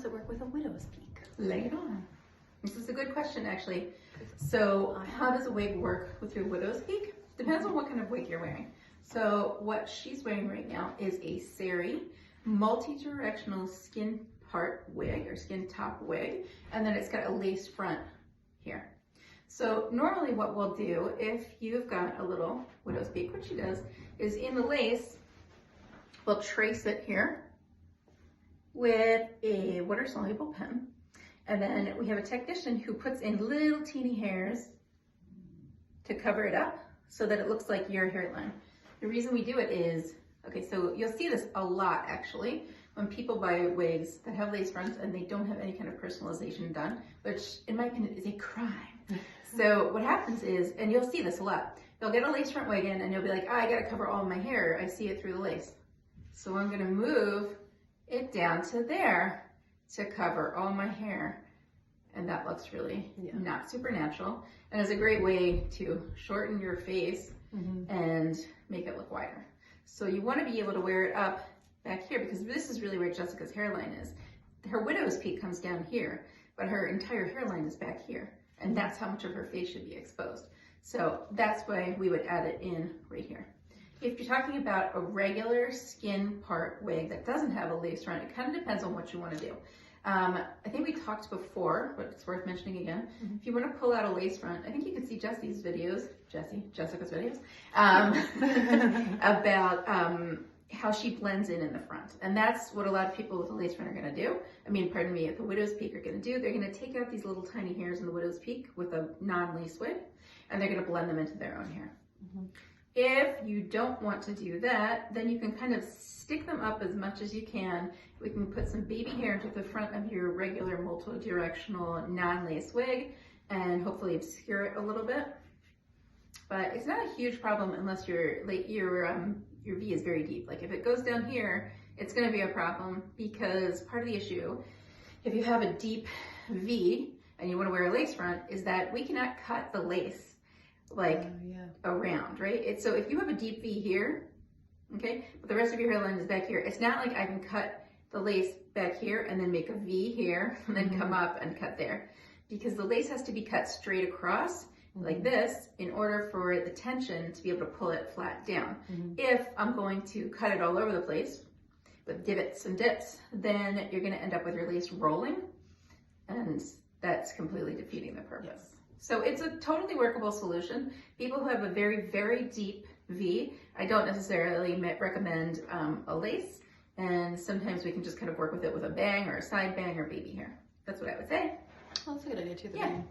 does it work with a widow's peak? Lay it on. This is a good question, actually. So how does a wig work with your widow's peak? Depends on what kind of wig you're wearing. So what she's wearing right now is a sari multi-directional skin part wig or skin top wig, and then it's got a lace front here. So normally what we'll do if you've got a little widow's peak, what she does is in the lace, we'll trace it here with a water soluble pen. And then we have a technician who puts in little teeny hairs to cover it up so that it looks like your hairline. The reason we do it is, okay, so you'll see this a lot actually when people buy wigs that have lace fronts and they don't have any kind of personalization done, which in my opinion is a crime. So what happens is, and you'll see this a lot, they'll get a lace front wig in and you'll be like, oh, I gotta cover all my hair, I see it through the lace. So I'm gonna move it down to there to cover all my hair. And that looks really not super natural. And it's a great way to shorten your face and make it look wider. So you want to be able to wear it up back here because this is really where Jessica's hairline is. Her widow's peak comes down here, but her entire hairline is back here. And that's how much of her face should be exposed. So that's why we would add it in right here. If you're talking about a regular skin part wig that doesn't have a lace front, it kind of depends on what you want to do. I think we talked before, but it's worth mentioning again. If you want to pull out a lace front, I think you can see Jessica's videos, Jessica's videos, about how she blends in the front. And that's what a lot of people with a lace front are going to do. I mean, pardon me, at the widow's peak are going to do. They're going to take out these little tiny hairs in the widow's peak with a non-lace wig, and they're going to blend them into their own hair. If you don't want to do that, then you can kind of stick them up as much as you can. We can put some baby hair into the front of your regular multi-directional non-lace wig and hopefully obscure it a little bit. But it's not a huge problem unless your V is very deep. Like if it goes down here, it's going to be a problem because part of the issue, if you have a deep V and you want to wear a lace front, is that we cannot cut the lace like around, right? So if you have a deep V here, okay, but the rest of your hairline is back here, it's not like I can cut the lace back here and then make a V here and then come up and cut there, because the lace has to be cut straight across like this in order for the tension to be able to pull it flat down. If I'm going to cut it all over the place with divots and dips, then you're going to end up with your lace rolling, and that's completely defeating the purpose. So it's a totally workable solution. People who have a very, very deep V, I don't necessarily recommend a lace, and sometimes we can just kind of work with it with a bang or a side bang or baby hair. That's what I would say. Well, that's a good idea too. Yeah.